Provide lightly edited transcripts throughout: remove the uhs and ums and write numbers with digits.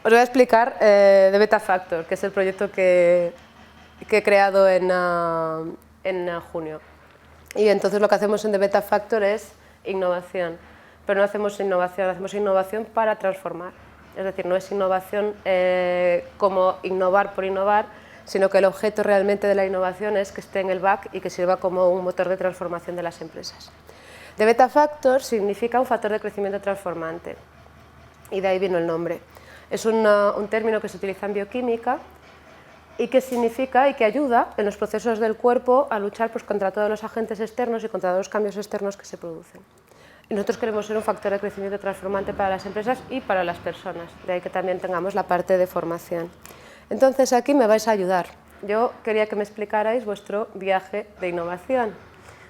Os voy a explicar de Beta Factor, que es el proyecto que he creado en junio. Y entonces lo que hacemos en The Beta Factor es innovación, pero no hacemos innovación para transformar. Es decir, no es innovación como innovar por innovar, sino que el objeto realmente de la innovación es que esté en el back y que sirva como un motor de transformación de las empresas. The Beta Factor significa un factor de crecimiento transformante, y de ahí vino el nombre. Es un término que se utiliza en bioquímica y que significa y que ayuda en los procesos del cuerpo a luchar pues, contra todos los agentes externos y contra todos los cambios externos que se producen. Y nosotros queremos ser un factor de crecimiento transformante para las empresas y para las personas, de ahí que también tengamos la parte de formación. Entonces aquí me vais a ayudar. Yo quería que me explicarais vuestro viaje de innovación.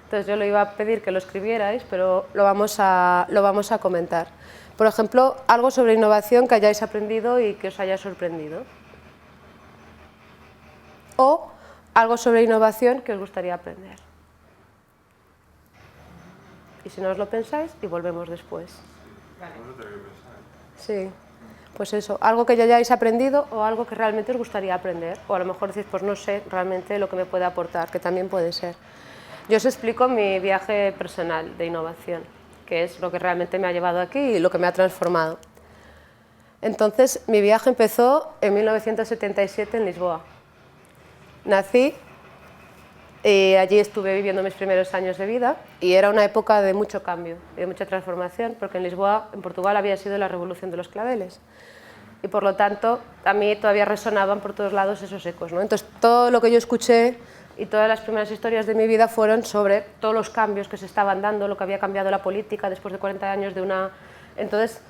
Entonces yo le iba a pedir que lo escribierais, pero lo vamos a comentar. Por ejemplo, algo sobre innovación que hayáis aprendido y que os haya sorprendido. O algo sobre innovación que os gustaría aprender. Y si no os lo pensáis, y volvemos después. Vale. Sí, pues eso, algo que ya hayáis aprendido o algo que realmente os gustaría aprender. O a lo mejor decís, pues no sé realmente lo que me puede aportar, que también puede ser. Yo os explico mi viaje personal de innovación, que es lo que realmente me ha llevado aquí y lo que me ha transformado. Entonces, mi viaje empezó en 1977 en Lisboa. Nací y allí estuve viviendo mis primeros años de vida y era una época de mucho cambio y de mucha transformación, porque en Lisboa, en Portugal, había sido la revolución de los claveles. Y por lo tanto, a mí todavía resonaban por todos lados esos ecos, ¿no? Entonces, todo lo que yo escuché y todas las primeras historias de mi vida fueron sobre todos los cambios que se estaban dando, lo que había cambiado la política después de 40 años de una... Entonces,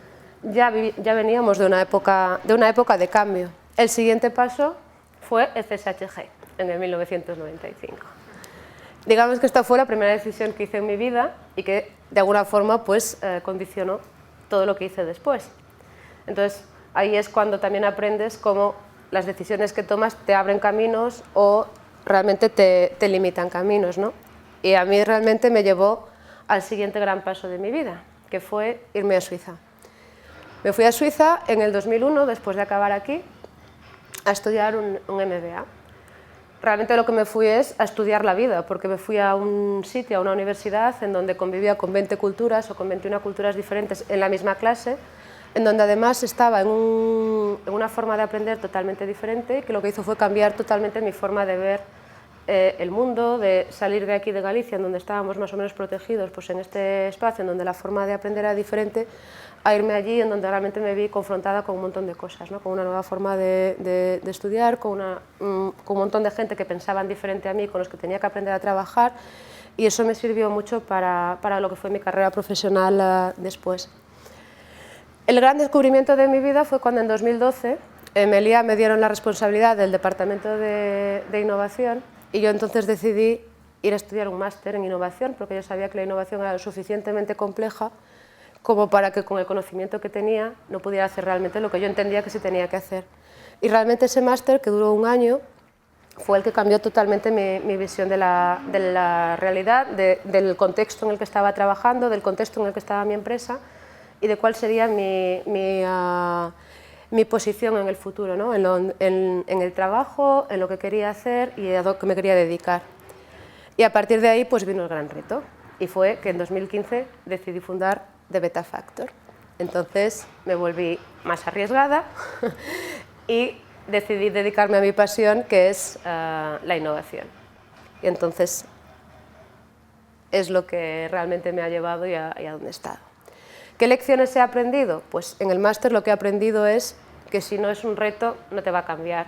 ya veníamos de una época de cambio. El siguiente paso fue el CSHG, en el 1995. Digamos que esta fue la primera decisión que hice en mi vida y que, de alguna forma, pues, condicionó todo lo que hice después. Entonces, ahí es cuando también aprendes cómo las decisiones que tomas te abren caminos o realmente te limitan caminos, ¿no? Y a mí realmente me llevó al siguiente gran paso de mi vida, que fue irme a Suiza. Me fui a Suiza en el 2001, después de acabar aquí, a estudiar un MBA. Realmente lo que me fui es a estudiar la vida, porque me fui a un sitio, a una universidad, en donde convivía con 20 culturas o con 21 culturas diferentes en la misma clase, en donde además estaba en una forma de aprender totalmente diferente, que lo que hizo fue cambiar totalmente mi forma de ver el mundo, de salir de aquí de Galicia, en donde estábamos más o menos protegidos, pues en este espacio en donde la forma de aprender era diferente, a irme allí en donde realmente me vi confrontada con un montón de cosas, ¿no? Con una nueva forma de estudiar, con un montón de gente que pensaban diferente a mí, con los que tenía que aprender a trabajar, y eso me sirvió mucho para lo que fue mi carrera profesional después. El gran descubrimiento de mi vida fue cuando en 2012 en Meliá me dieron la responsabilidad del departamento de innovación y yo entonces decidí ir a estudiar un máster en innovación porque yo sabía que la innovación era lo suficientemente compleja como para que con el conocimiento que tenía no pudiera hacer realmente lo que yo entendía que se tenía que hacer. Y realmente ese máster, que duró un año, fue el que cambió totalmente mi visión de la realidad, del contexto en el que estaba trabajando, del contexto en el que estaba mi empresa y de cuál sería mi posición en el futuro, ¿no? en el trabajo, en lo que quería hacer y a lo que me quería dedicar. Y a partir de ahí pues vino el gran reto y fue que en 2015 decidí fundar The Beta Factor. Entonces me volví más arriesgada y decidí dedicarme a mi pasión, que es la innovación. Y entonces es lo que realmente me ha llevado y a dónde he estado. ¿Qué lecciones he aprendido? Pues en el máster lo que he aprendido es que si no es un reto no te va a cambiar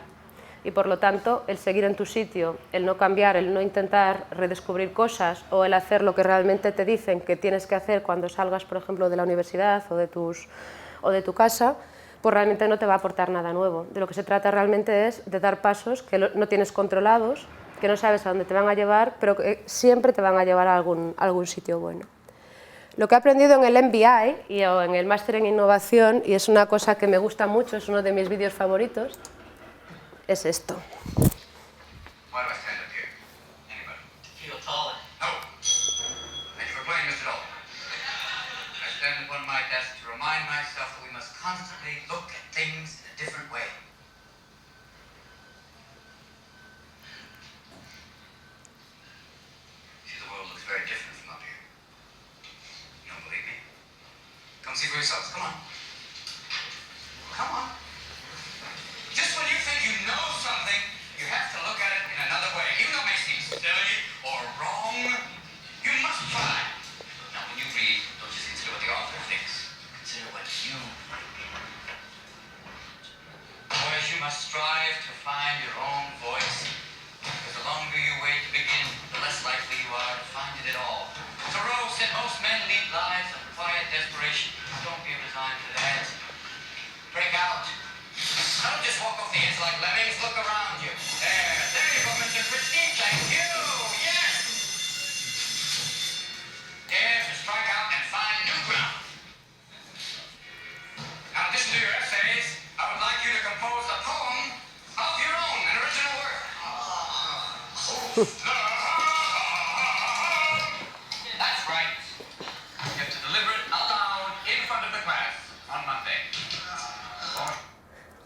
y por lo tanto el seguir en tu sitio, el no cambiar, el no intentar redescubrir cosas o el hacer lo que realmente te dicen que tienes que hacer cuando salgas, por ejemplo, de la universidad o de tu casa, pues realmente no te va a aportar nada nuevo. De lo que se trata realmente es de dar pasos que no tienes controlados, que no sabes a dónde te van a llevar, pero que siempre te van a llevar a algún sitio bueno. Lo que he aprendido en el MBI o en el Máster en Innovación, y es una cosa que me gusta mucho, es uno de mis vídeos favoritos, es esto.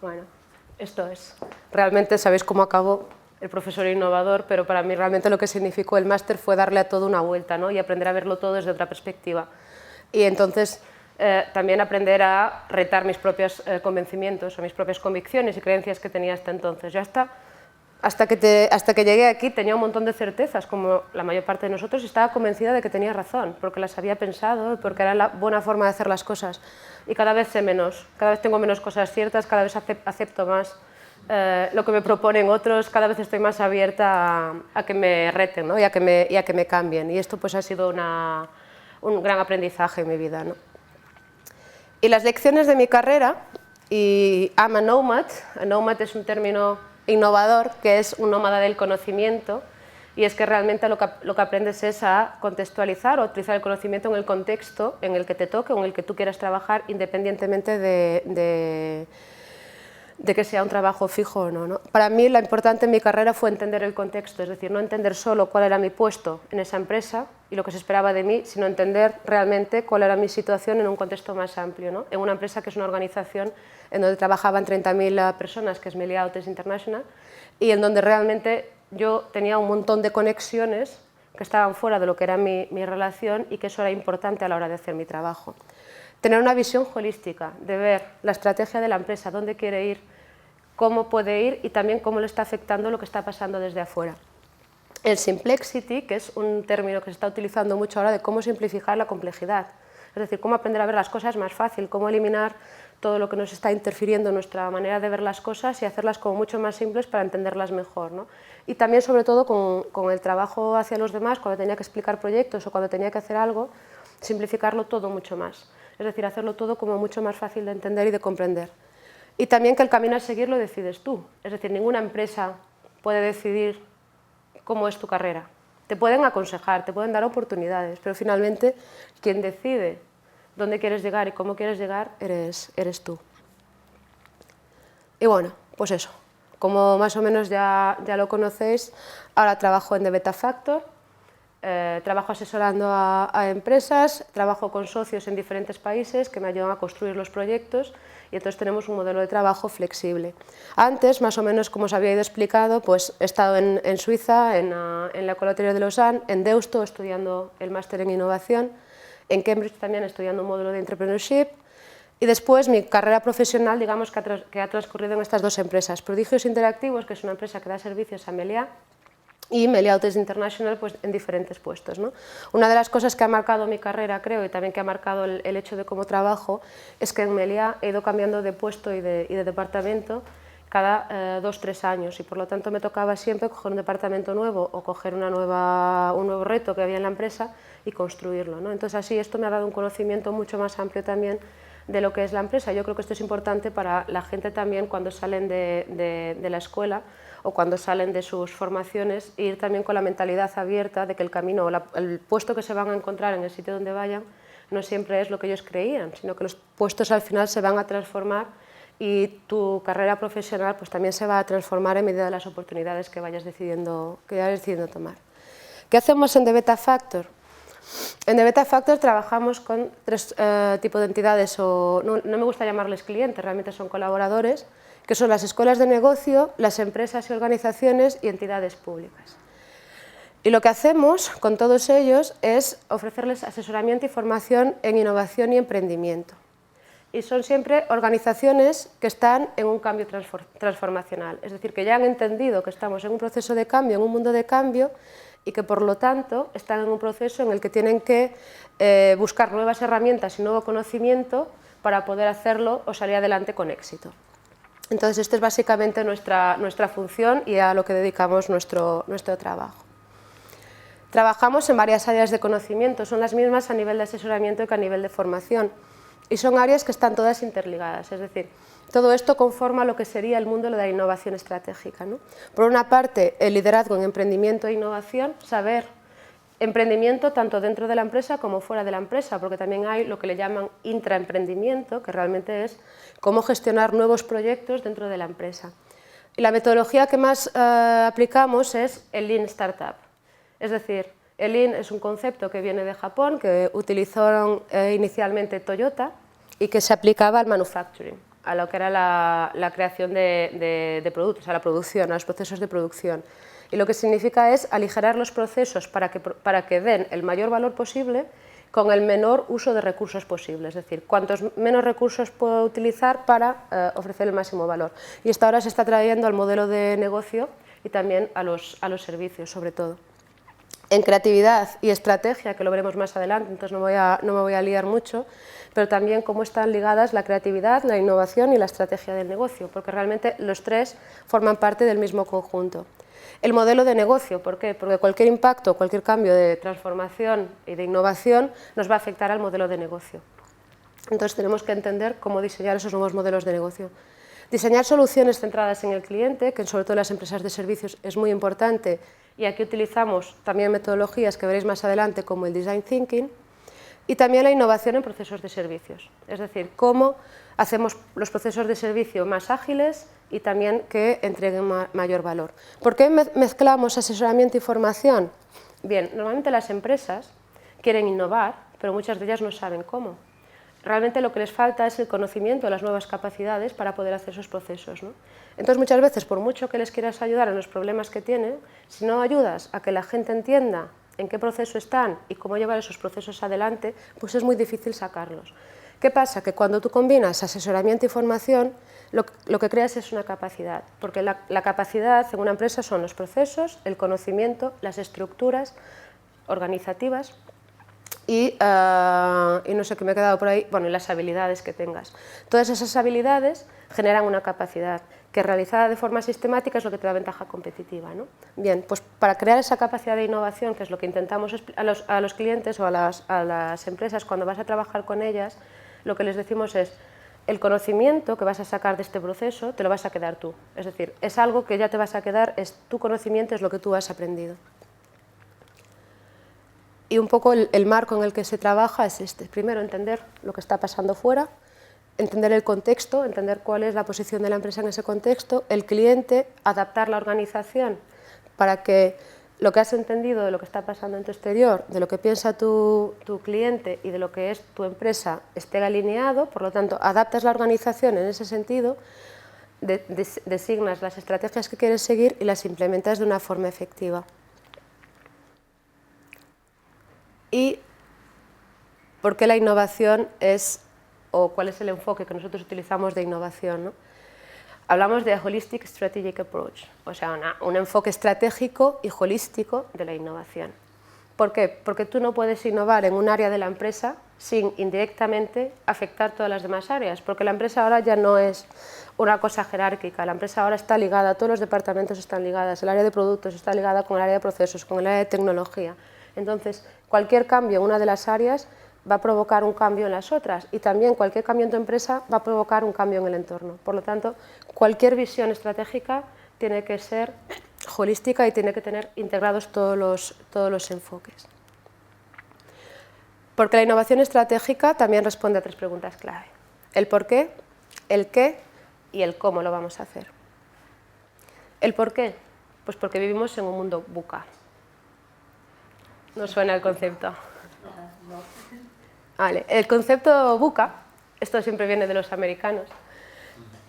Bueno, esto es. Realmente sabéis cómo acabó el profesor innovador, pero para mí realmente lo que significó el máster fue darle a todo una vuelta, ¿no? Y aprender a verlo todo desde otra perspectiva. Y entonces también aprender a retar mis propios convencimientos o mis propias convicciones y creencias que tenía hasta entonces. Yo hasta que llegué aquí tenía un montón de certezas, como la mayor parte de nosotros, y estaba convencida de que tenía razón, porque las había pensado, porque era la buena forma de hacer las cosas. Y cada vez sé menos, cada vez tengo menos cosas ciertas, cada vez acepto más lo que me proponen otros, cada vez estoy más abierta a que me reten, ¿no? y a que me cambien. Y esto pues ha sido un gran aprendizaje en mi vida, ¿no? Y las lecciones de mi carrera, y I'm a nomad es un término innovador, que es un nómada del conocimiento, y es que realmente lo que aprendes es a contextualizar o utilizar el conocimiento en el contexto en el que te toque o en el que tú quieras trabajar, independientemente de que sea un trabajo fijo o no, ¿no? Para mí lo importante en mi carrera fue entender el contexto, es decir, no entender solo cuál era mi puesto en esa empresa y lo que se esperaba de mí, sino entender realmente cuál era mi situación en un contexto más amplio, ¿no? En una empresa que es una organización en donde trabajaban 30.000 personas, que es Meliá Hotels International, y en donde realmente yo tenía un montón de conexiones que estaban fuera de lo que era mi relación y que eso era importante a la hora de hacer mi trabajo. Tener una visión holística, de ver la estrategia de la empresa, dónde quiere ir, cómo puede ir y también cómo le está afectando lo que está pasando desde afuera. El Simplexity, que es un término que se está utilizando mucho ahora de cómo simplificar la complejidad, es decir, cómo aprender a ver las cosas más fácil, cómo eliminar todo lo que nos está interfiriendo en nuestra manera de ver las cosas y hacerlas como mucho más simples para entenderlas mejor, ¿no? Y también, sobre todo, con el trabajo hacia los demás, cuando tenía que explicar proyectos o cuando tenía que hacer algo, simplificarlo todo mucho más. Es decir, hacerlo todo como mucho más fácil de entender y de comprender. Y también que el camino a seguir lo decides tú. Es decir, ninguna empresa puede decidir cómo es tu carrera. Te pueden aconsejar, te pueden dar oportunidades, pero finalmente quien decide dónde quieres llegar y cómo quieres llegar eres tú. Y bueno, pues eso. Como más o menos ya lo conocéis, ahora trabajo en The Beta Factor. Trabajo asesorando a empresas, trabajo con socios en diferentes países que me ayudan a construir los proyectos y entonces tenemos un modelo de trabajo flexible. Antes, más o menos como os había ido explicado, pues he estado en Suiza, en la École Hôtelière de Lausanne, en Deusto estudiando el máster en innovación, en Cambridge también estudiando un módulo de entrepreneurship y después mi carrera profesional, digamos, que ha transcurrido en estas dos empresas. Prodigios Interactivos, que es una empresa que da servicios a Meliá, y Meliá Hotels International, pues, en diferentes puestos, ¿no? Una de las cosas que ha marcado mi carrera, creo, y también que ha marcado el hecho de cómo trabajo, es que en Meliá he ido cambiando de puesto y de departamento cada 2 o 3 años y por lo tanto me tocaba siempre coger un departamento nuevo o coger un nuevo reto que había en la empresa y construirlo, ¿no? Entonces así esto me ha dado un conocimiento mucho más amplio también de lo que es la empresa. Yo creo que esto es importante para la gente también cuando salen de la escuela o cuando salen de sus formaciones, ir también con la mentalidad abierta de que el camino o el puesto que se van a encontrar en el sitio donde vayan no siempre es lo que ellos creían, sino que los puestos al final se van a transformar y tu carrera profesional pues también se va a transformar en medida de las oportunidades que vayas decidiendo tomar. ¿Qué hacemos en The Beta Factor? En The Beta Factor trabajamos con 3 tipos de entidades, o no me gusta llamarles clientes, realmente son colaboradores, que son las escuelas de negocio, las empresas y organizaciones y entidades públicas. Y lo que hacemos con todos ellos es ofrecerles asesoramiento y formación en innovación y emprendimiento. Y son siempre organizaciones que están en un cambio transformacional, es decir, que ya han entendido que estamos en un proceso de cambio, en un mundo de cambio, y que por lo tanto están en un proceso en el que tienen que buscar nuevas herramientas y nuevo conocimiento para poder hacerlo o salir adelante con éxito. Entonces, esto es básicamente nuestra función y a lo que dedicamos nuestro trabajo. Trabajamos en varias áreas de conocimiento, son las mismas a nivel de asesoramiento que a nivel de formación. y son áreas que están todas interligadas, es decir, todo esto conforma lo que sería el mundo de la innovación estratégica, ¿no? Por una parte, el liderazgo en emprendimiento e innovación, saber emprendimiento tanto dentro de la empresa como fuera de la empresa, porque también hay lo que le llaman intraemprendimiento, que realmente es cómo gestionar nuevos proyectos dentro de la empresa. Y la metodología que más aplicamos es el Lean Startup, es decir, el Lean es un concepto que viene de Japón, que utilizaron inicialmente Toyota y que se aplicaba al manufacturing, a lo que era la creación de productos, a la producción, a los procesos de producción. Y lo que significa es aligerar los procesos para que den el mayor valor posible con el menor uso de recursos posible, es decir, cuantos menos recursos puedo utilizar para ofrecer el máximo valor. Y esto ahora se está trayendo al modelo de negocio y también a los servicios, sobre todo. En creatividad y estrategia, que lo veremos más adelante, entonces no me voy a liar mucho, pero también cómo están ligadas la creatividad, la innovación y la estrategia del negocio, porque realmente los tres forman parte del mismo conjunto. El modelo de negocio, ¿por qué? Porque cualquier impacto, cualquier cambio de transformación y de innovación nos va a afectar al modelo de negocio. Entonces tenemos que entender cómo diseñar esos nuevos modelos de negocio. Diseñar soluciones centradas en el cliente, que sobre todo en las empresas de servicios es muy importante, y aquí utilizamos también metodologías que veréis más adelante como el Design Thinking, y también la innovación en procesos de servicios, es decir, cómo hacemos los procesos de servicio más ágiles y también que entreguen mayor valor. ¿Por qué mezclamos asesoramiento y formación? Bien, normalmente las empresas quieren innovar, pero muchas de ellas no saben cómo. Realmente lo que les falta es el conocimiento, las nuevas capacidades para poder hacer esos procesos, ¿no? Entonces muchas veces, por mucho que les quieras ayudar en los problemas que tienen, si no ayudas a que la gente entienda en qué proceso están y cómo llevar esos procesos adelante, pues es muy difícil sacarlos. ¿Qué pasa? Que cuando tú combinas asesoramiento y formación, lo que creas es una capacidad, porque la capacidad en una empresa son los procesos, el conocimiento, las estructuras organizativas y no sé qué me he quedado por ahí, bueno, y las habilidades que tengas. Todas esas habilidades generan una capacidad que realizada de forma sistemática es lo que te da ventaja competitiva, ¿no? Bien, pues para crear esa capacidad de innovación, que es lo que intentamos a los clientes o a las empresas cuando vas a trabajar con ellas, lo que les decimos es el conocimiento que vas a sacar de este proceso te lo vas a quedar tú, es decir, es algo que ya te vas a quedar, es tu conocimiento, es lo que tú has aprendido. Y un poco el marco en el que se trabaja es este. Primero, entender lo que está pasando fuera, entender el contexto, entender cuál es la posición de la empresa en ese contexto, el cliente, adaptar la organización para que lo que has entendido de lo que está pasando en tu exterior, de lo que piensa tu cliente y de lo que es tu empresa esté alineado, por lo tanto, adaptas la organización en ese sentido, designas las estrategias que quieres seguir y las implementas de una forma efectiva. ¿Y por qué la innovación es, o cuál es el enfoque que nosotros utilizamos de innovación, ¿no? Hablamos de Holistic Strategic Approach, o sea, un enfoque estratégico y holístico de la innovación. ¿Por qué? Porque tú no puedes innovar en un área de la empresa sin indirectamente afectar todas las demás áreas, porque la empresa ahora ya no es una cosa jerárquica, la empresa ahora está ligada, todos los departamentos están ligados, el área de productos está ligada con el área de procesos, con el área de tecnología. Entonces, cualquier cambio en una de las áreas va a provocar un cambio en las otras y también cualquier cambio en tu empresa va a provocar un cambio en el entorno. Por lo tanto, cualquier visión estratégica tiene que ser holística y tiene que tener integrados todos los enfoques. Porque la innovación estratégica también responde a tres preguntas clave. El por qué, el qué y el cómo lo vamos a hacer. ¿El por qué? Pues porque vivimos en un mundo VUCA. ¿No suena el concepto? Vale. El concepto VUCA, esto siempre viene de los americanos,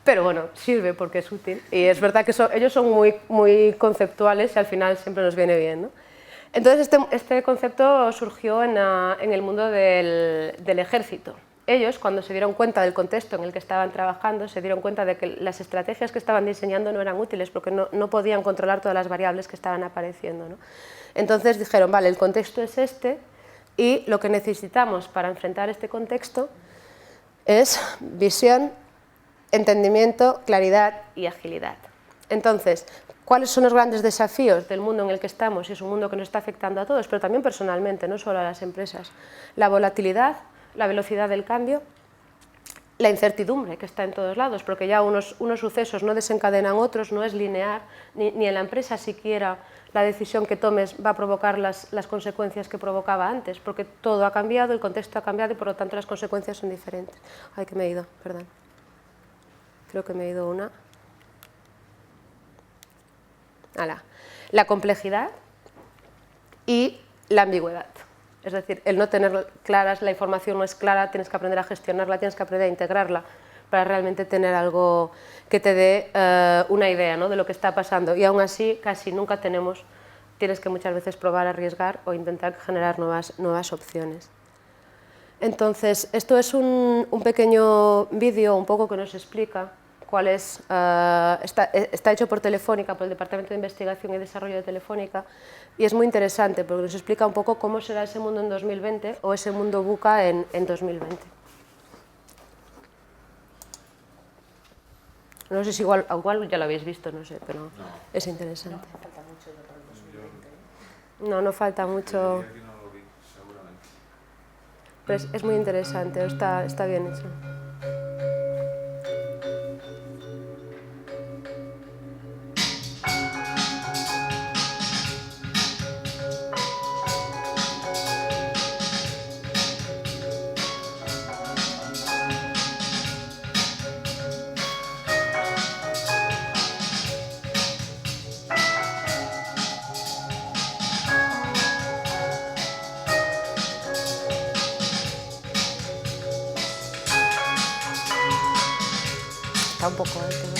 pero bueno, sirve porque es útil y es verdad que ellos son muy conceptuales y al final siempre nos viene bien, ¿no? Entonces este concepto surgió en el mundo del ejército. Ellos, cuando se dieron cuenta del contexto en el que estaban trabajando, se dieron cuenta de que las estrategias que estaban diseñando no eran útiles porque no podían controlar todas las variables que estaban apareciendo, ¿no? Entonces dijeron, vale, el contexto es este y lo que necesitamos para enfrentar este contexto es visión, entendimiento, claridad y agilidad. Entonces, ¿cuáles son los grandes desafíos del mundo en el que estamos? Y es un mundo que nos está afectando a todos, pero también personalmente, no solo a las empresas. La volatilidad, la velocidad del cambio, la incertidumbre que está en todos lados, porque ya unos sucesos no desencadenan otros, no es lineal, ni en la empresa siquiera la decisión que tomes va a provocar las consecuencias que provocaba antes, porque todo ha cambiado, el contexto ha cambiado y por lo tanto las consecuencias son diferentes. Ay, que me he ido, perdón. Creo que me he ido una. La complejidad y la ambigüedad. Es decir, el no tener claras, la información no es clara, tienes que aprender a gestionarla, tienes que aprender a integrarla para realmente tener algo que te dé una idea, ¿no?, de lo que está pasando. Y aún así, casi nunca tenemos, tienes que muchas veces probar, arriesgar o intentar generar nuevas opciones. Entonces, esto es un pequeño vídeo un poco que nos explica cuál es, está hecho por Telefónica, por el Departamento de Investigación y Desarrollo de Telefónica, y es muy interesante porque nos explica un poco cómo será ese mundo en 2020 o ese mundo VUCA en 2020. No sé si igual ya lo habéis visto, no sé, pero no, es interesante. No falta mucho ya para el 2020. No falta mucho. Pero es muy interesante, está bien hecho. Está un poco alto, ¿no?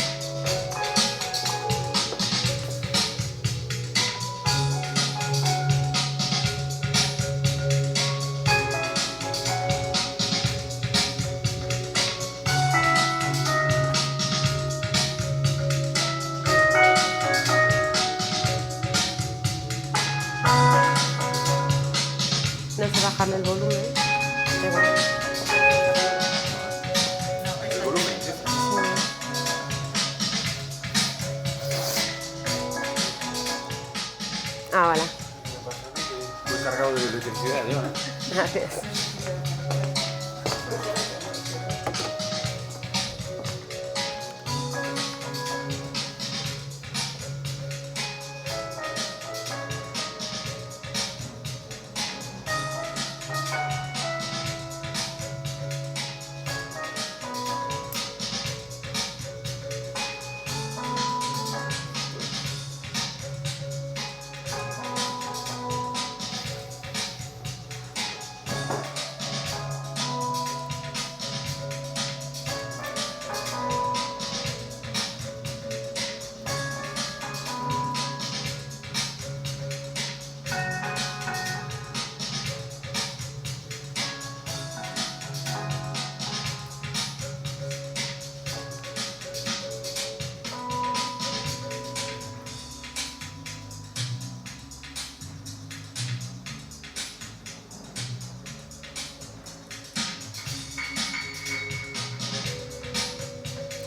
No sé bajarle el volumen. Da igual. El volumen, ¿sí? Vale. Fue cargado de electricidad, ¿no? Gracias.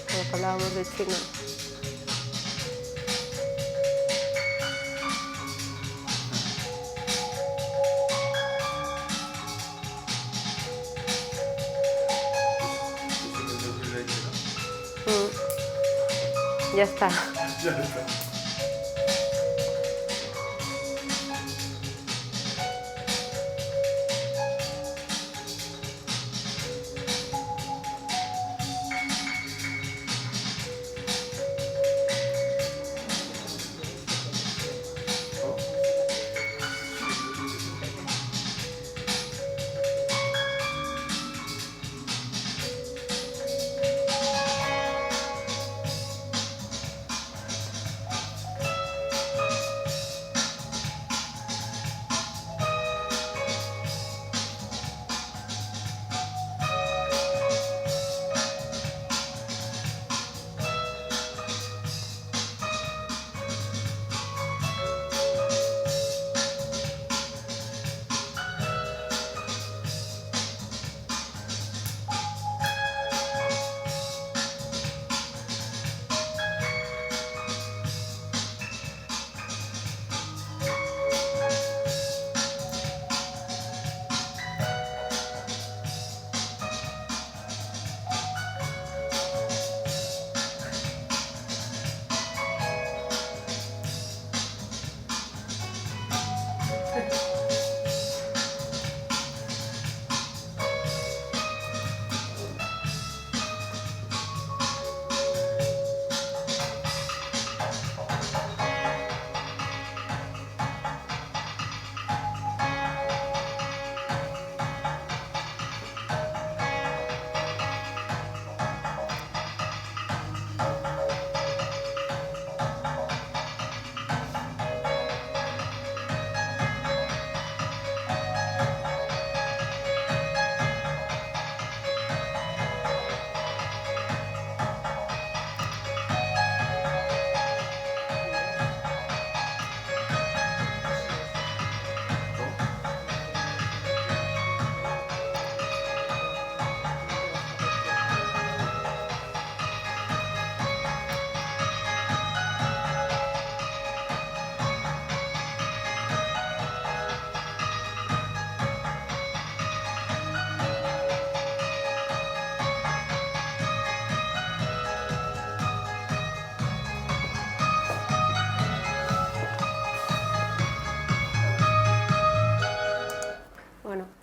Como que hablábamos de China. Ya está. Ya está.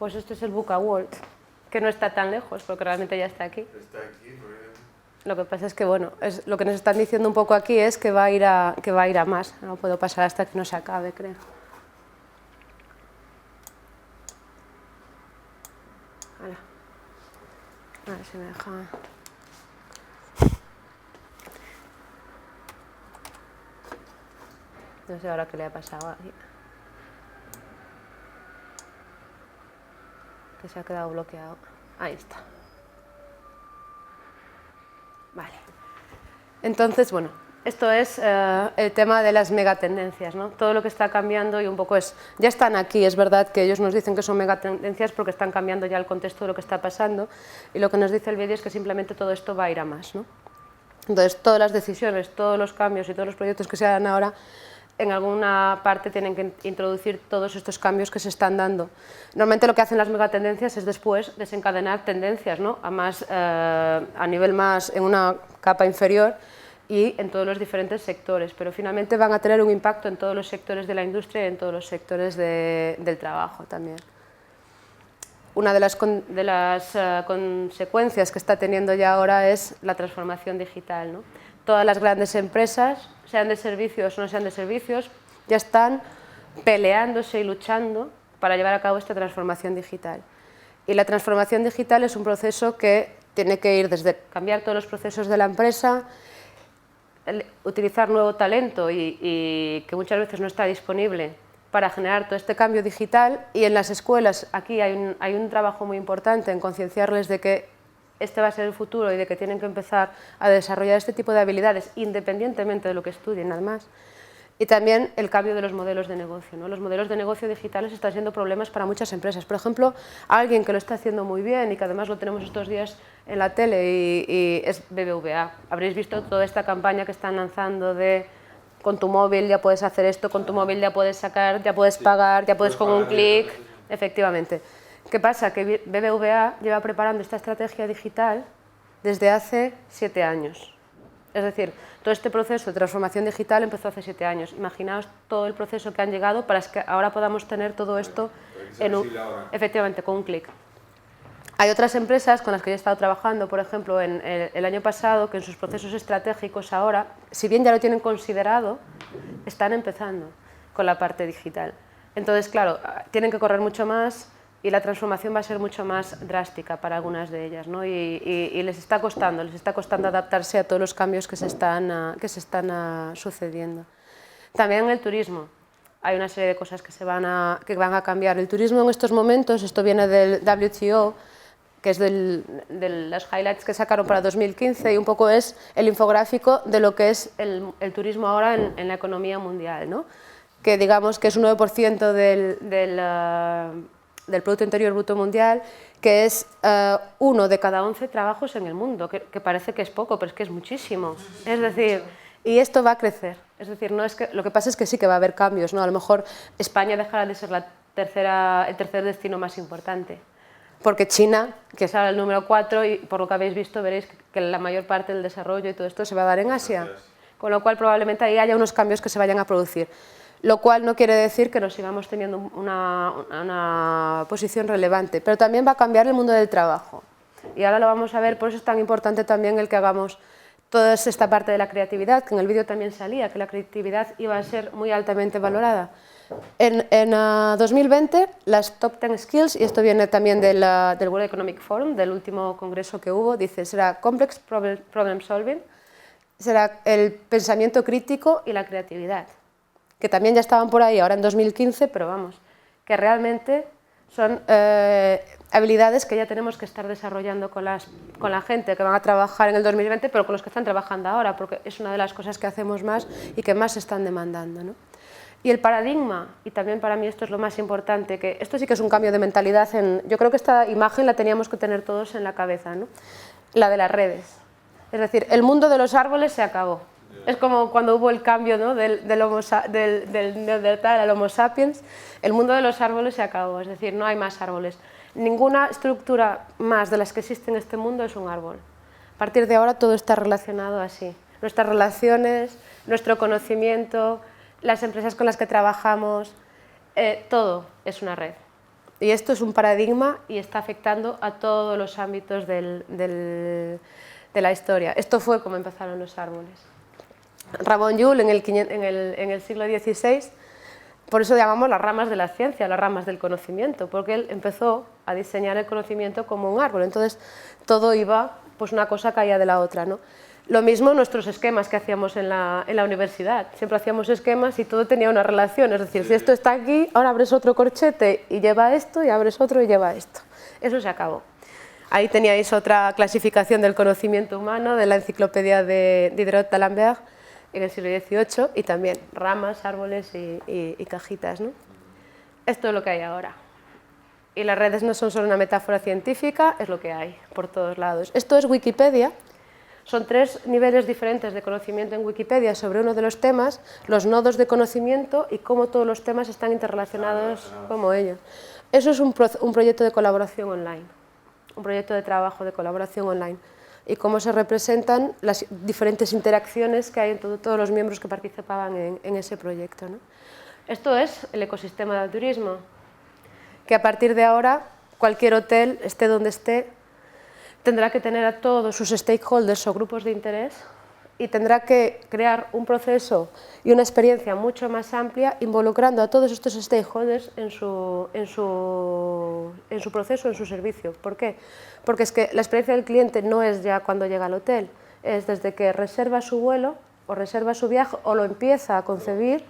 Pues este es el Buca World, que no está tan lejos, porque realmente ya está aquí. Está aquí, porque... Lo que pasa es que, bueno, lo que nos están diciendo un poco aquí es que va a ir a más. No puedo pasar hasta que no se acabe, creo. Hala. A ver si me deja... No sé ahora qué le ha pasado aquí. Que se ha quedado bloqueado. Ahí está. Vale. Entonces, bueno, esto es el tema de las megatendencias, ¿no? Todo lo que está cambiando y un poco es... Ya están aquí, es verdad que ellos nos dicen que son megatendencias porque están cambiando ya el contexto de lo que está pasando, y lo que nos dice el vídeo es que simplemente todo esto va a ir a más, ¿no? Entonces, todas las decisiones, todos los cambios y todos los proyectos que se hagan ahora, en alguna parte tienen que introducir todos estos cambios que se están dando. Normalmente lo que hacen las megatendencias es después desencadenar tendencias, ¿no? A nivel más, en una capa inferior y en todos los diferentes sectores, pero finalmente van a tener un impacto en todos los sectores de la industria y en todos los sectores del trabajo también. Una de las consecuencias que está teniendo ya ahora es la transformación digital, ¿no? Todas las grandes empresas, sean de servicios o no sean de servicios, ya están peleándose y luchando para llevar a cabo esta transformación digital. Y la transformación digital es un proceso que tiene que ir desde cambiar todos los procesos de la empresa, utilizar nuevo talento y que muchas veces no está disponible para generar todo este cambio digital, y en las escuelas aquí hay un trabajo muy importante en concienciarles de que este va a ser el futuro y de que tienen que empezar a desarrollar este tipo de habilidades independientemente de lo que estudien, además. Y también el cambio de los modelos de negocio, ¿no? Los modelos de negocio digitales están siendo problemas para muchas empresas. Por ejemplo, alguien que lo está haciendo muy bien y que además lo tenemos estos días en la tele y es BBVA. Habréis visto toda esta campaña que están lanzando de con tu móvil ya puedes hacer esto, con tu móvil ya puedes sacar, ya puedes pagar, ya puedes con un clic. Efectivamente. ¿Qué pasa? Que BBVA lleva preparando esta estrategia digital desde hace 7 años. Es decir, todo este proceso de transformación digital empezó hace 7 años. Imaginaos todo el proceso que han llegado para que ahora podamos tener todo esto efectivamente con un clic. Hay otras empresas con las que yo he estado trabajando, por ejemplo, el año pasado, que en sus procesos estratégicos ahora, si bien ya lo tienen considerado, están empezando con la parte digital. Entonces, claro, tienen que correr mucho más y la transformación va a ser mucho más drástica para algunas de ellas, ¿no? Y les está costando adaptarse a todos los cambios que se están sucediendo. También en el turismo hay una serie de cosas que van a cambiar. El turismo en estos momentos, esto viene del WTO, que es de los highlights que sacaron para 2015, y un poco es el infográfico de lo que es el turismo ahora en la economía mundial, ¿no? Que digamos que es un 9% del Producto Interior Bruto Mundial, que es 1 de cada 11 trabajos en el mundo, que parece que es poco, pero es que es muchísimo. Es decir, y esto va a crecer. Es decir, no es que, lo que pasa es que sí que va a haber cambios, ¿no? A lo mejor España dejará de ser el tercer destino más importante, porque China, que es ahora el número 4, y por lo que habéis visto veréis que la mayor parte del desarrollo y todo esto se va a dar en Asia, con lo cual probablemente ahí haya unos cambios que se vayan a producir. Lo cual no quiere decir que nos sigamos teniendo una posición relevante, pero también va a cambiar el mundo del trabajo. Y ahora lo vamos a ver, por eso es tan importante también el que hagamos toda esta parte de la creatividad, que en el vídeo también salía, que la creatividad iba a ser muy altamente valorada. En 2020, las Top 10 Skills, y esto viene también del World Economic Forum, del último congreso que hubo, dice, será Complex Problem Solving, será el pensamiento crítico y la creatividad, que también ya estaban por ahí ahora en 2015, pero vamos, que realmente son habilidades que ya tenemos que estar desarrollando con la gente que van a trabajar en el 2020, pero con los que están trabajando ahora, porque es una de las cosas que hacemos más y que más se están demandando, ¿no? Y el paradigma, y también para mí esto es lo más importante, que esto sí que es un cambio de mentalidad, yo creo que esta imagen la teníamos que tener todos en la cabeza, ¿no? La de las redes. Es decir, el mundo de los árboles se acabó. Es como cuando hubo el cambio, ¿no? del Neandertal al Homo sapiens, el mundo de los árboles se acabó, es decir, no hay más árboles. Ninguna estructura más de las que existe en este mundo es un árbol. A partir de ahora todo está relacionado así. Nuestras relaciones, nuestro conocimiento, las empresas con las que trabajamos, todo es una red. Y esto es un paradigma y está afectando a todos los ámbitos de la historia. Esto fue como empezaron los árboles. Ramon Llull en el siglo XVI, por eso llamamos las ramas de la ciencia, las ramas del conocimiento, porque él empezó a diseñar el conocimiento como un árbol, entonces todo iba, pues una cosa caía de la otra, ¿no? Lo mismo nuestros esquemas que hacíamos en la universidad, siempre hacíamos esquemas y todo tenía una relación, es decir, si esto está aquí, ahora abres otro corchete y lleva esto, y abres otro y lleva esto. Eso se acabó. Ahí teníais otra clasificación del conocimiento humano de la enciclopedia de Diderot d'Alembert en el siglo XVIII, y también ramas, árboles y cajitas, ¿no? Esto es lo que hay ahora. Y las redes no son solo una metáfora científica, es lo que hay por todos lados. Esto es Wikipedia. Son 3 niveles diferentes de conocimiento en Wikipedia sobre uno de los temas, los nodos de conocimiento y cómo todos los temas están interrelacionados como ellos. Eso es un proyecto de colaboración online, un proyecto de trabajo de colaboración online, y cómo se representan las diferentes interacciones que hay entre todos los miembros que participaban en ese proyecto, ¿no? Esto es el ecosistema del turismo, que a partir de ahora cualquier hotel, esté donde esté, tendrá que tener a todos sus stakeholders o grupos de interés y tendrá que crear un proceso y una experiencia mucho más amplia involucrando a todos estos stakeholders en su proceso, en su servicio. ¿Por qué? Porque es que la experiencia del cliente no es ya cuando llega al hotel, es desde que reserva su vuelo o reserva su viaje o lo empieza a concebir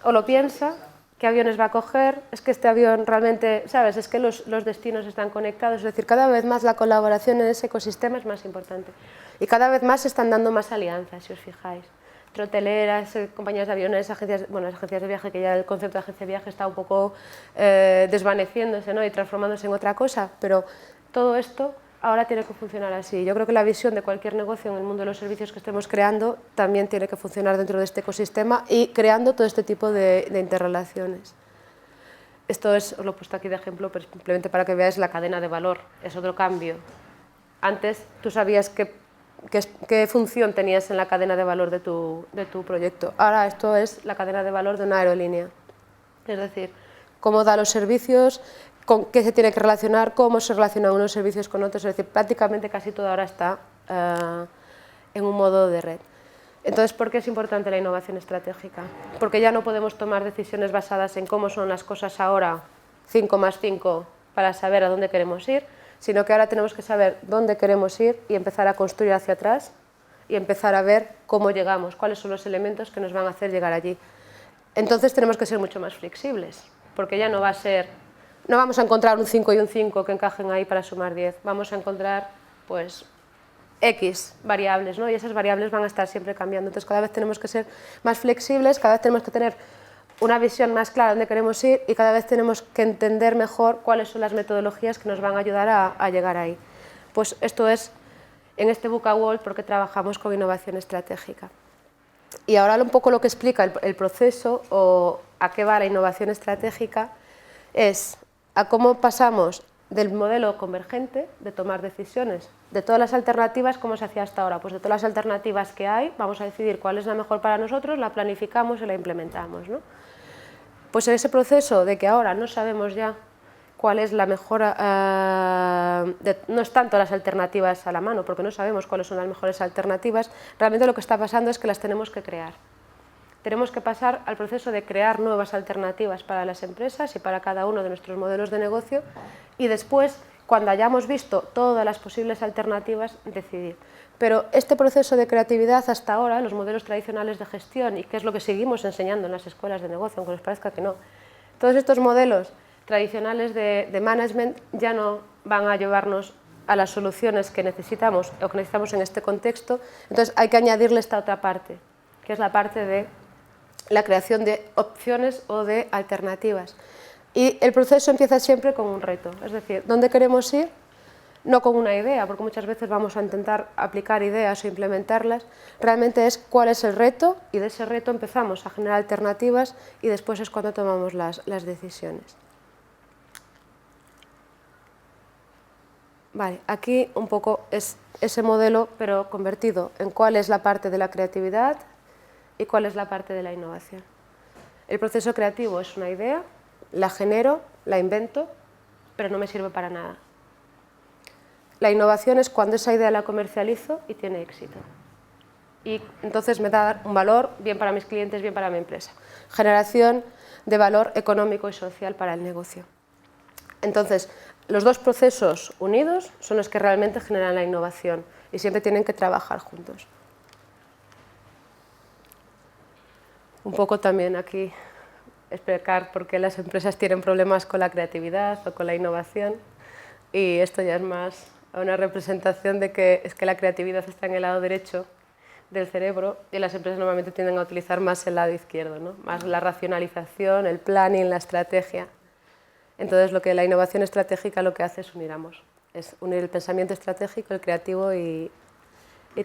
o lo piensa. ¿Qué aviones va a coger? Es que este avión realmente, ¿sabes? Es que los destinos están conectados, es decir, cada vez más la colaboración en ese ecosistema es más importante. Y cada vez más se están dando más alianzas, si os fijáis. Entre hoteleras, compañías de aviones, agencias, bueno, las agencias de viaje, que ya el concepto de agencia de viaje está un poco desvaneciéndose, ¿no? Y transformándose en otra cosa, pero todo esto ahora tiene que funcionar así. Yo creo que la visión de cualquier negocio en el mundo de los servicios que estemos creando también tiene que funcionar dentro de este ecosistema y creando todo este tipo de interrelaciones. Esto os lo he puesto aquí de ejemplo, pero simplemente para que veáis la cadena de valor. Es otro cambio. Antes tú sabías qué función tenías en la cadena de valor de tu proyecto. Ahora esto es la cadena de valor de una aerolínea. Es decir, cómo da los servicios, con qué se tiene que relacionar, cómo se relacionan unos servicios con otros, es decir, prácticamente casi todo ahora está en un modo de red. Entonces, ¿por qué es importante la innovación estratégica? Porque ya no podemos tomar decisiones basadas en cómo son las cosas ahora, 5 más 5, para saber a dónde queremos ir, sino que ahora tenemos que saber dónde queremos ir y empezar a construir hacia atrás y empezar a ver cómo llegamos, cuáles son los elementos que nos van a hacer llegar allí. Entonces tenemos que ser mucho más flexibles, porque ya no va a ser... No vamos a encontrar un 5 y un 5 que encajen ahí para sumar 10, vamos a encontrar pues X variables, ¿no? Y esas variables van a estar siempre cambiando, entonces cada vez tenemos que ser más flexibles, cada vez tenemos que tener una visión más clara de dónde queremos ir y cada vez tenemos que entender mejor cuáles son las metodologías que nos van a ayudar a llegar ahí. Pues esto es en este VUCA World porque trabajamos con innovación estratégica. Y ahora un poco lo que explica el proceso o a qué va la innovación estratégica es a cómo pasamos del modelo convergente de tomar decisiones, de todas las alternativas, ¿cómo se hacía hasta ahora? Pues de todas las alternativas que hay, vamos a decidir cuál es la mejor para nosotros, la planificamos y la implementamos, ¿no? Pues en ese proceso de que ahora no sabemos ya cuál es la mejor, no es tanto las alternativas a la mano, porque no sabemos cuáles son las mejores alternativas, realmente lo que está pasando es que las tenemos que crear. Tenemos que pasar al proceso de crear nuevas alternativas para las empresas y para cada uno de nuestros modelos de negocio y después, cuando hayamos visto todas las posibles alternativas, decidir. Pero este proceso de creatividad hasta ahora, los modelos tradicionales de gestión, y que es lo que seguimos enseñando en las escuelas de negocio, aunque os parezca que no, todos estos modelos tradicionales de management ya no van a llevarnos a las soluciones que necesitamos o que necesitamos en este contexto, entonces hay que añadirle esta otra parte, que es la parte de la creación de opciones o de alternativas. Y el proceso empieza siempre con un reto, es decir, ¿dónde queremos ir? No con una idea, porque muchas veces vamos a intentar aplicar ideas o implementarlas, realmente es cuál es el reto y de ese reto empezamos a generar alternativas y después es cuando tomamos las decisiones. Vale, aquí un poco es ese modelo, pero convertido en cuál es la parte de la creatividad y cuál es la parte de la innovación. El proceso creativo es una idea, la genero, la invento, pero no me sirve para nada. La innovación es cuando esa idea la comercializo y tiene éxito. Y entonces me da un valor bien para mis clientes, bien para mi empresa. Generación de valor económico y social para el negocio. Entonces, los dos procesos unidos son los que realmente generan la innovación y siempre tienen que trabajar juntos. Un poco también aquí explicar por qué las empresas tienen problemas con la creatividad o con la innovación, y esto ya es más una representación de que es que la creatividad está en el lado derecho del cerebro y las empresas normalmente tienden a utilizar más el lado izquierdo, ¿no? Más la racionalización, el planning, la estrategia. Entonces lo que la innovación estratégica lo que hace es unir ambos, es unir el pensamiento estratégico, el creativo y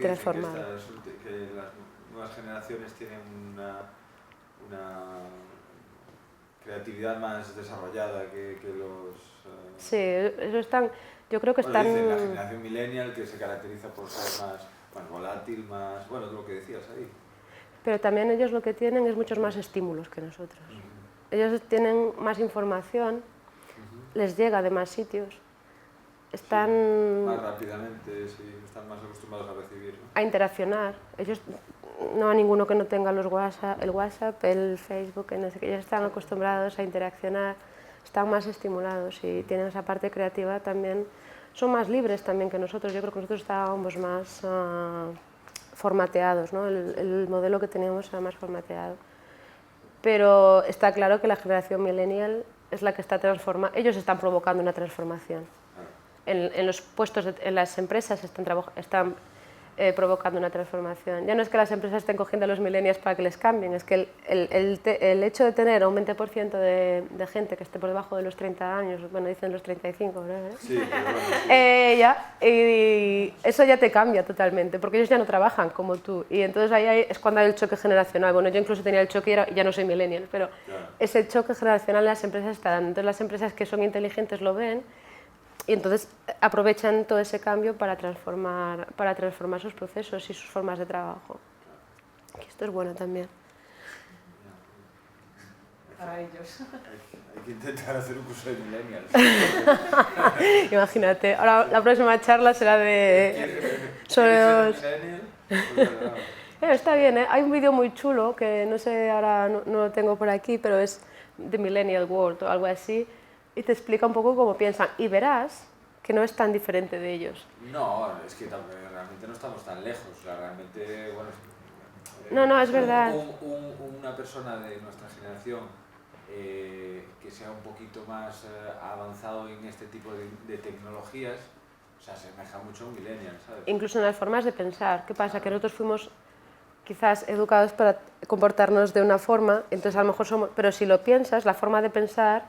transformarlo. Que las nuevas generaciones tienen una creatividad más desarrollada que los... Sí, eso están, yo creo que bueno, están... dicen la generación millennial que se caracteriza por ser más volátil, más... bueno, lo que decías ahí. Pero también ellos lo que tienen es muchos más estímulos que nosotros. Ellos tienen más información, les llega de más sitios, están... Sí, más rápidamente, sí, están más acostumbrados a recibir, ¿no? A interaccionar. Ellos, no hay ninguno que no tenga el WhatsApp, el Facebook, no sé qué. Ellos están acostumbrados a interaccionar, están más estimulados y tienen esa parte creativa también. Son más libres también que nosotros. Yo creo que nosotros estábamos más formateados, ¿no? El modelo que teníamos era más formateado. Pero está claro que la generación millennial es la que está transformando. Ellos están provocando una transformación. En los puestos, en las empresas están provocando una transformación. Ya no es que las empresas estén cogiendo a los millennials para que les cambien, es que el hecho de tener un 20% de gente que esté por debajo de los 30 años, bueno, dicen los 35, ¿no? Sí, pero bueno, sí. Y eso ya te cambia totalmente, porque ellos ya no trabajan como tú, y entonces ahí es cuando hay el choque generacional. Bueno, yo incluso tenía el choque y ya no soy millennial, pero Claro. ese choque generacional las empresas está dando. Entonces las empresas que son inteligentes lo ven, y entonces aprovechan todo ese cambio para transformar sus procesos y sus formas de trabajo. Y esto es bueno también. Para ellos. Hay que intentar hacer un curso de millennials. Imagínate, ahora la próxima charla será sobre los... Está bien, ¿eh? Hay un vídeo muy chulo que no sé, ahora no lo tengo por aquí, pero es The Millennial World o algo así, y te explica un poco cómo piensan y verás que no es tan diferente de ellos. No, es que realmente no estamos tan lejos. O sea, realmente, bueno, No, es verdad. Una persona de nuestra generación que sea un poquito más avanzado en este tipo de tecnologías, o sea, se asemeja mucho a un millennial, ¿sabes? Incluso en las formas de pensar. ¿Qué pasa? Que nosotros fuimos quizás educados para comportarnos de una forma, entonces a lo mejor somos... Pero si lo piensas, la forma de pensar,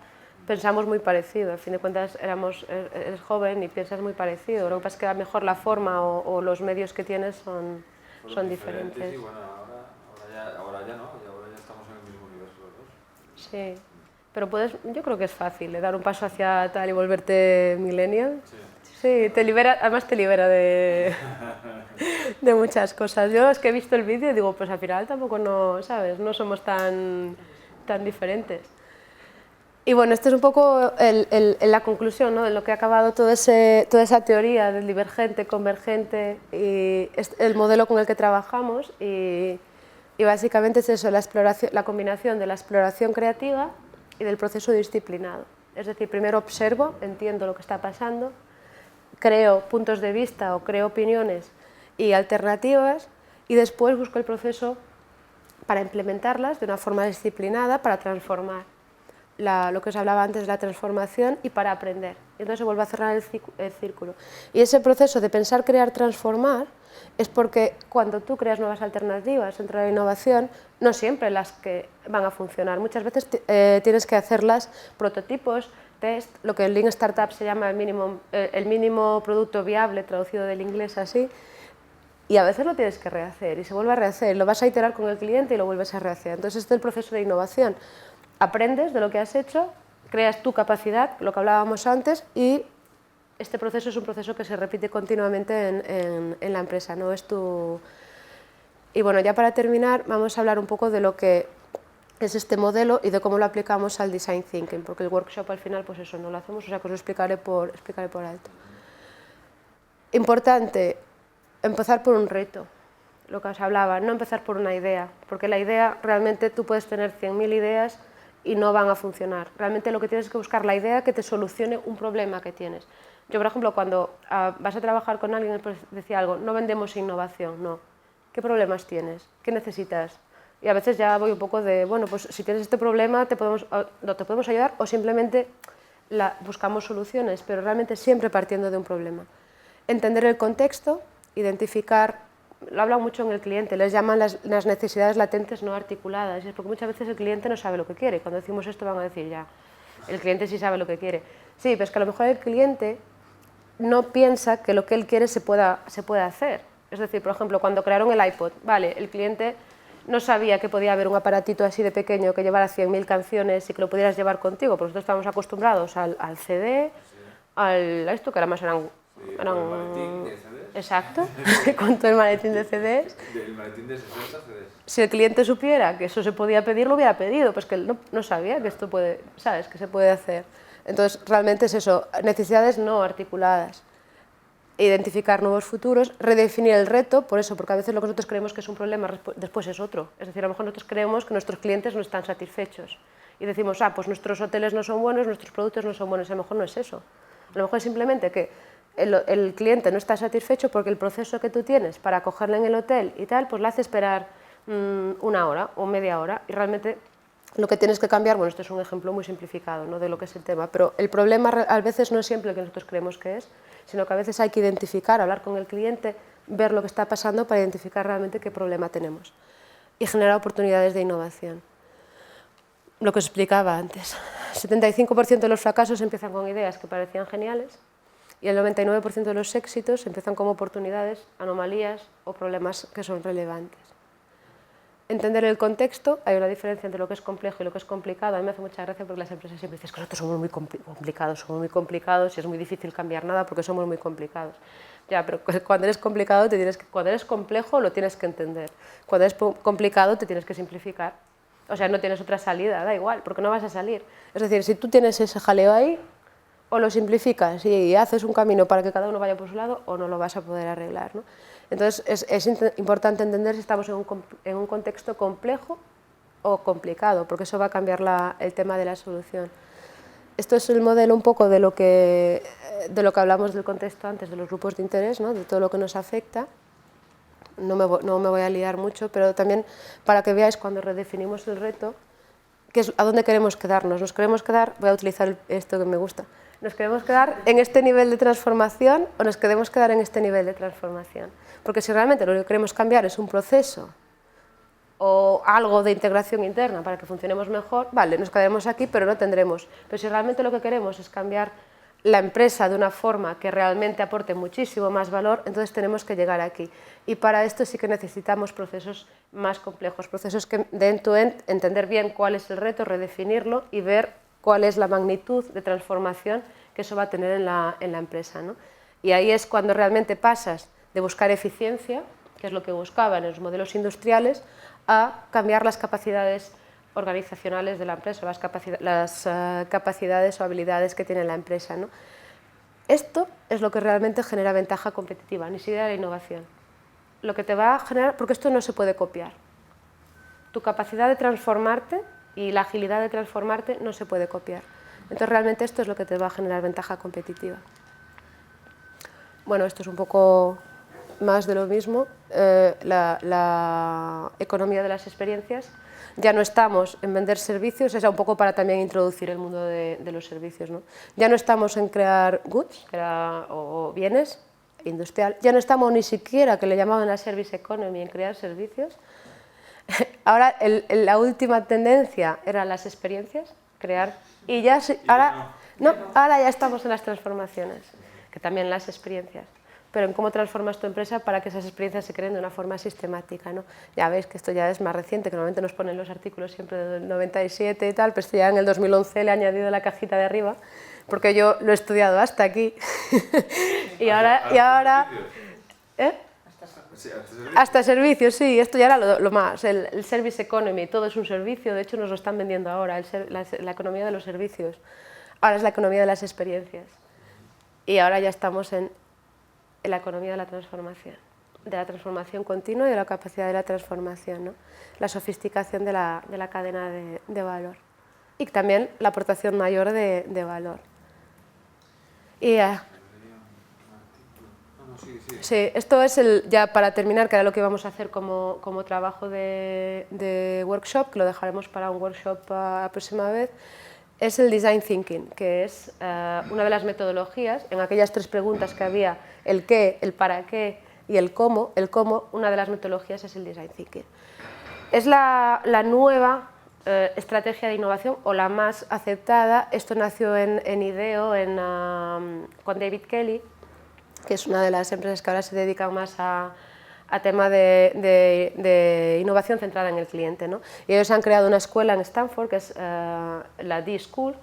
pensamos muy parecido. Al fin de cuentas, eres joven y piensas muy parecido. Lo que pasa es que a lo mejor la forma o los medios que tienes son diferentes. Sí, bueno, ahora ya no, y ahora ya estamos en el mismo universo los dos. Sí, pero yo creo que es fácil, dar un paso hacia tal y volverte millennial. Sí. Sí, te libera, además te libera de muchas cosas. Yo es que he visto el vídeo y digo, pues al final tampoco no, ¿sabes? No somos tan diferentes. Y bueno, esto es un poco la conclusión, ¿no? De lo que ha acabado toda esa teoría del divergente, convergente, y el modelo con el que trabajamos, y básicamente es eso, la combinación de la exploración creativa y del proceso disciplinado. Es decir, primero observo, entiendo lo que está pasando, creo puntos de vista o creo opiniones y alternativas, y después busco el proceso para implementarlas de una forma disciplinada para transformar. Lo que os hablaba antes de la transformación y para aprender. Y entonces se vuelve a cerrar el círculo. Y ese proceso de pensar, crear, transformar es porque cuando tú creas nuevas alternativas dentro de la innovación, no siempre las que van a funcionar. Muchas veces tienes que hacerlas prototipos, test, lo que en Lean Startup se llama el mínimo producto viable, traducido del inglés así, y a veces lo tienes que rehacer y se vuelve a rehacer, lo vas a iterar con el cliente y lo vuelves a rehacer. Entonces este es el proceso de innovación. Aprendes de lo que has hecho, creas tu capacidad, lo que hablábamos antes, y este proceso es un proceso que se repite continuamente en la empresa, ¿no? Y bueno, ya para terminar vamos a hablar un poco de lo que es este modelo y de cómo lo aplicamos al design thinking, porque el workshop al final pues eso no lo hacemos, o sea que os lo explicaré por alto. Importante, empezar por un reto, lo que os hablaba, no empezar por una idea, porque la idea realmente tú puedes tener 100.000 ideas y no van a funcionar. Realmente lo que tienes que buscar la idea que te solucione un problema que tienes. Yo, por ejemplo, cuando vas a trabajar con alguien, pues decía algo, no vendemos innovación, no. ¿Qué problemas tienes? ¿Qué necesitas? Y a veces ya voy un poco de, bueno, pues si tienes este problema te podemos ayudar o simplemente buscamos soluciones, pero realmente siempre partiendo de un problema. Entender el contexto, identificar, lo hablan mucho en el cliente, les llaman las necesidades latentes no articuladas, es porque muchas veces el cliente no sabe lo que quiere. Cuando decimos esto van a decir ya, el cliente sí sabe lo que quiere. Sí, pero es que a lo mejor el cliente no piensa que lo que él quiere se pueda hacer. Es decir, por ejemplo, cuando crearon el iPod, vale, el cliente no sabía que podía haber un aparatito así de pequeño que llevara 100.000 canciones y que lo pudieras llevar contigo, porque nosotros estábamos acostumbrados al CD, a esto que además eran el maletín de CDs. Exacto, con todo el maletín de CDs. El maletín de 60 CDs. Si el cliente supiera que eso se podía pedir, lo hubiera pedido, pues que él no sabía que esto puede, ¿sabes?, que se puede hacer. Entonces, realmente es eso, necesidades no articuladas. Identificar nuevos futuros, redefinir el reto, por eso, porque a veces lo que nosotros creemos que es un problema, después es otro. Es decir, a lo mejor nosotros creemos que nuestros clientes no están satisfechos y decimos, pues nuestros hoteles no son buenos, nuestros productos no son buenos, a lo mejor no es eso. A lo mejor es simplemente que el cliente no está satisfecho porque el proceso que tú tienes para acogerle en el hotel y tal, pues le hace esperar una hora o media hora y realmente lo que tienes que cambiar, bueno, esto es un ejemplo muy simplificado, ¿no?, de lo que es el tema, pero el problema a veces no es siempre el que nosotros creemos que es, sino que a veces hay que identificar, hablar con el cliente, ver lo que está pasando para identificar realmente qué problema tenemos y generar oportunidades de innovación. Lo que os explicaba antes, 75% de los fracasos empiezan con ideas que parecían geniales y el 99% de los éxitos empiezan como oportunidades, anomalías o problemas que son relevantes. Entender el contexto, hay una diferencia entre lo que es complejo y lo que es complicado. A mí me hace mucha gracia porque las empresas siempre dicen que nosotros somos muy complicados y es muy difícil cambiar nada porque somos muy complicados. Ya, pero cuando eres complicado, cuando eres complejo lo tienes que entender. Cuando eres complicado te tienes que simplificar. O sea, no tienes otra salida, da igual, porque no vas a salir. Es decir, si tú tienes ese jaleo ahí, o lo simplificas y haces un camino para que cada uno vaya por su lado, o no lo vas a poder arreglar, ¿no? Entonces, es importante entender si estamos en un contexto complejo o complicado, porque eso va a cambiar el tema de la solución. Esto es el modelo un poco de lo que hablamos del contexto antes, de los grupos de interés, ¿no?, de todo lo que nos afecta. No me voy a liar mucho, pero también para que veáis cuando redefinimos el reto, a dónde queremos quedarnos. Nos queremos quedar, voy a utilizar esto que me gusta, ¿nos queremos quedar en este nivel de transformación o nos queremos quedar en este nivel de transformación? Porque si realmente lo que queremos cambiar es un proceso o algo de integración interna para que funcionemos mejor, vale, nos quedaremos aquí, pero no tendremos. Pero si realmente lo que queremos es cambiar la empresa de una forma que realmente aporte muchísimo más valor, entonces tenemos que llegar aquí. Y para esto sí que necesitamos procesos más complejos, procesos que de end-to-end, entender bien cuál es el reto, redefinirlo y ver cuál es la magnitud de transformación que eso va a tener en la empresa, ¿no? Y ahí es cuando realmente pasas de buscar eficiencia, que es lo que buscaban en los modelos industriales, a cambiar las capacidades organizacionales de la empresa, las capacidades o habilidades que tiene la empresa, ¿no? Esto es lo que realmente genera ventaja competitiva, ni siquiera la innovación. Lo que te va a generar, porque esto no se puede copiar. Tu capacidad de transformarte y la agilidad de transformarte no se puede copiar. Entonces realmente esto es lo que te va a generar ventaja competitiva. Bueno, esto es un poco más de lo mismo, la economía de las experiencias. Ya no estamos en vender servicios, es un poco para también introducir el mundo de los servicios, ¿no? Ya no estamos en crear goods o bienes industrial, ya no estamos ni siquiera, que le llamaban la service economy, en crear servicios. Ahora la última tendencia eran las experiencias, crear, y ya ahora ya estamos en las transformaciones, que también las experiencias, pero en cómo transformas tu empresa para que esas experiencias se creen de una forma sistemática, ¿no? Ya veis que esto ya es más reciente, que normalmente nos ponen los artículos siempre del 97 y tal, pero esto ya en el 2011 le he añadido la cajita de arriba, porque yo lo he estudiado hasta aquí. y ahora ¿eh? Sí, hasta servicios, sí, esto ya era lo más, el service economy, todo es un servicio, de hecho nos lo están vendiendo ahora, la economía de los servicios, ahora es la economía de las experiencias y ahora ya estamos en la economía de la transformación continua y de la capacidad de la transformación, ¿no? La sofisticación de la cadena de valor y también la aportación mayor de valor. Y sí, esto es ya para terminar, que era lo que íbamos a hacer como trabajo de workshop, que lo dejaremos para un workshop la próxima vez, es el Design Thinking, que es una de las metodologías, en aquellas 3 preguntas que había, el qué, el para qué y el cómo, una de las metodologías es el Design Thinking. Es la nueva estrategia de innovación o la más aceptada. Esto nació en IDEO con David Kelly, que es una de las empresas que ahora se dedican más a tema de innovación centrada en el cliente, ¿no? Y ellos han creado una escuela en Stanford, que es la D-School,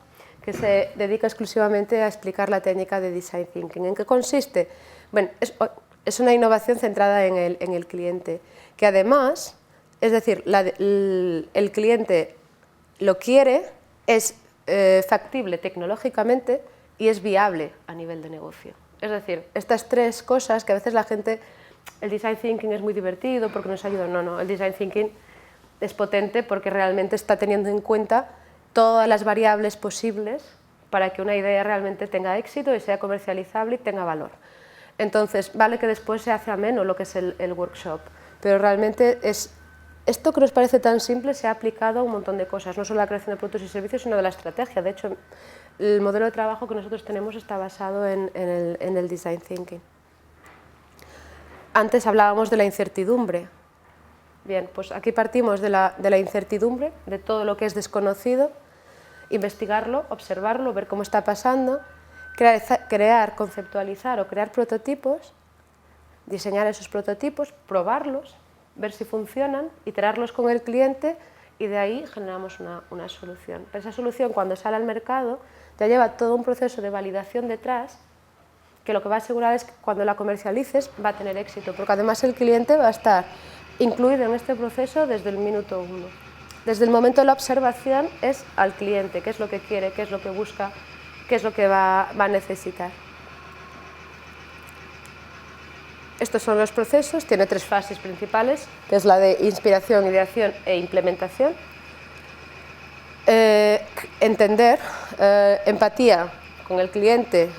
que se dedica exclusivamente a explicar la técnica de Design Thinking. ¿En qué consiste? Bueno, es una innovación centrada en el cliente, que además, es decir, el cliente lo quiere, es factible tecnológicamente y es viable a nivel de negocio. Es decir, estas 3 cosas que a veces la gente, el Design Thinking es muy divertido porque nos ayuda, no, el Design Thinking es potente porque realmente está teniendo en cuenta todas las variables posibles para que una idea realmente tenga éxito y sea comercializable y tenga valor. Entonces, vale que después se hace ameno lo que es el workshop, pero realmente esto que nos parece tan simple se ha aplicado a un montón de cosas, no solo la creación de productos y servicios, sino de la estrategia. De hecho, el modelo de trabajo que nosotros tenemos está basado en el Design Thinking. Antes hablábamos de la incertidumbre. Bien, pues aquí partimos de la incertidumbre, de todo lo que es desconocido, investigarlo, observarlo, ver cómo está pasando, crear, conceptualizar o crear prototipos, diseñar esos prototipos, probarlos, ver si funcionan, iterarlos con el cliente y de ahí generamos una solución. Pero esa solución, cuando sale al mercado, ya lleva todo un proceso de validación detrás que lo que va a asegurar es que cuando la comercialices va a tener éxito, porque además el cliente va a estar incluido en este proceso desde el minuto 1. Desde el momento de la observación es al cliente, qué es lo que quiere, qué es lo que busca, qué es lo que va a necesitar. Estos son los procesos, tiene 3 fases principales, que es la de inspiración, ideación e implementación. Entender, empatía con el cliente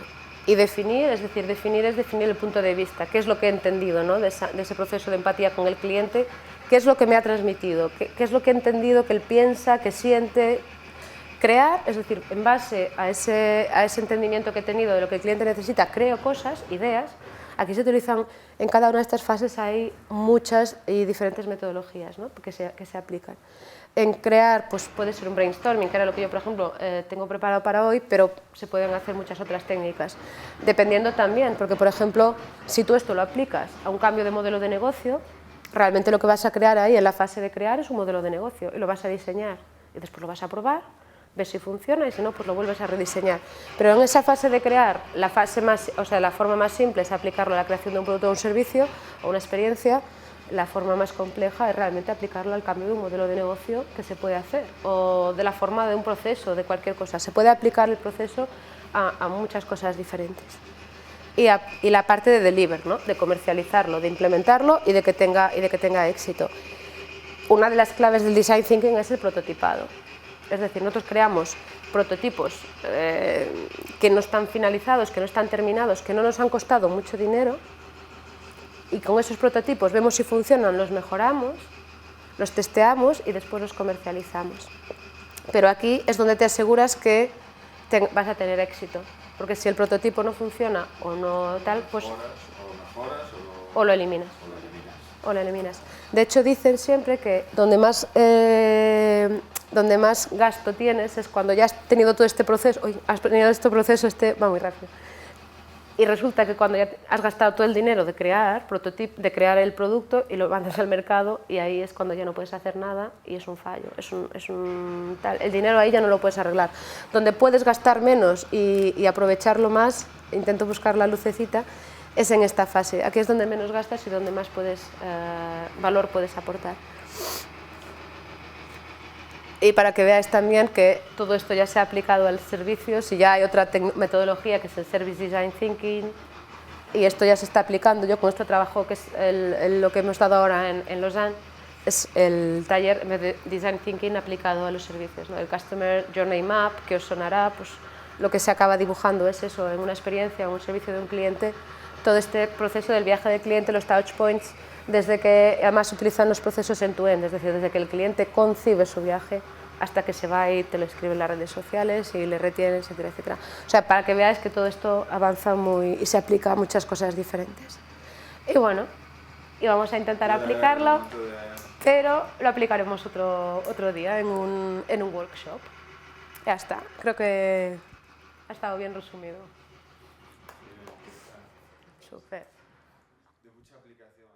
y definir, es decir, definir el punto de vista, qué es lo que he entendido, ¿no? de ese proceso de empatía con el cliente, qué es lo que me ha transmitido, qué es lo que he entendido que él piensa, que siente. Crear, es decir, en base a ese entendimiento que he tenido de lo que el cliente necesita, creo cosas, ideas. Aquí se utilizan, en cada una de estas fases hay muchas y diferentes metodologías, ¿no? que se aplican. En crear, pues puede ser un brainstorming, que era lo que yo, por ejemplo, tengo preparado para hoy, pero se pueden hacer muchas otras técnicas. Dependiendo también, porque, por ejemplo, si tú esto lo aplicas a un cambio de modelo de negocio, realmente lo que vas a crear ahí en la fase de crear es un modelo de negocio y lo vas a diseñar y después lo vas a probar, ves si funciona y si no, pues lo vuelves a rediseñar. Pero en esa fase de crear, la forma más simple es aplicarlo a la creación de un producto o un servicio o una experiencia. La forma más compleja es realmente aplicarlo al cambio de un modelo de negocio que se puede hacer, o de la forma de un proceso, de cualquier cosa. Se puede aplicar el proceso a muchas cosas diferentes. Y la parte de deliver, ¿no? De comercializarlo, de implementarlo y de que tenga éxito. Una de las claves del Design Thinking es el prototipado. Es decir, nosotros creamos prototipos que no están finalizados, que no están terminados, que no nos han costado mucho dinero, y con esos prototipos vemos si funcionan, los mejoramos, los testeamos y después los comercializamos. Pero aquí es donde te aseguras que vas a tener éxito, porque si el prototipo no funciona o no tal, pues o lo eliminas. O lo eliminas. De hecho, dicen siempre que donde más gasto tienes es cuando ya has tenido todo este proceso, va muy rápido. Y resulta que cuando ya has gastado todo el dinero de crear el producto y lo mandas al mercado, y ahí es cuando ya no puedes hacer nada y es un fallo, el dinero ahí ya no lo puedes arreglar. Donde puedes gastar menos y aprovecharlo más, intento buscar la lucecita, es en esta fase. Aquí es donde menos gastas y donde más valor puedes aportar. Y para que veáis también que todo esto ya se ha aplicado al servicio, si ya hay otra metodología que es el Service Design Thinking, y esto ya se está aplicando. Yo con este trabajo, que es lo que hemos dado ahora en Lausanne, es el taller de Design Thinking aplicado a los servicios, ¿no? El Customer Journey Map, que os sonará, pues lo que se acaba dibujando es eso, en una experiencia o un servicio de un cliente, todo este proceso del viaje del cliente, los touch points, desde que además utilizan los procesos end-to-end, es decir, desde que el cliente concibe su viaje hasta que se va y te lo escribe en las redes sociales y le retiene, etcétera, etcétera. O sea, para que veáis que todo esto avanza y se aplica a muchas cosas diferentes. Y bueno, y vamos a intentar aplicarlo, pero lo aplicaremos otro día en un workshop. Ya está, creo que ha estado bien resumido. Súper. De mucha aplicación.